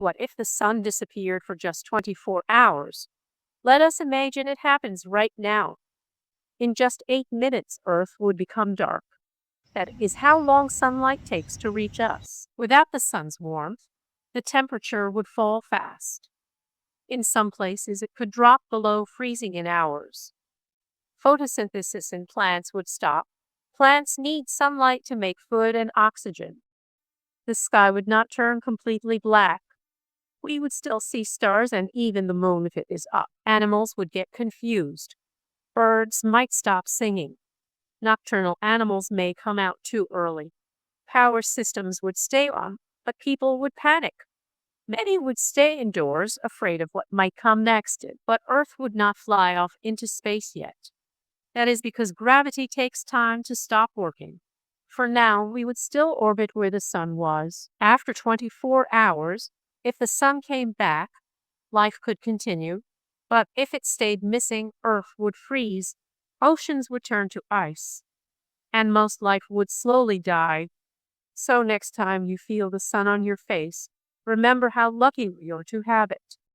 What if the sun disappeared for just 24 hours? Let us imagine it happens right now. In just 8 minutes, Earth would become dark. That is how long sunlight takes to reach us. Without the sun's warmth, the temperature would fall fast. In some places, it could drop below freezing in hours. Photosynthesis in plants would stop. Plants need sunlight to make food and oxygen. The sky would not turn completely black. We would still see stars and even the moon if it is up. Animals would get confused. Birds might stop singing. Nocturnal animals may come out too early. Power systems would stay on, but people would panic. Many would stay indoors, afraid of what might come next, but Earth would not fly off into space yet. That is because gravity takes time to stop working. For now, we would still orbit where the sun was. After 24 hours, if the sun came back, life could continue. But if it stayed missing, Earth would freeze, oceans would turn to ice, and most life would slowly die. So next time you feel the sun on your face, remember how lucky we are to have it.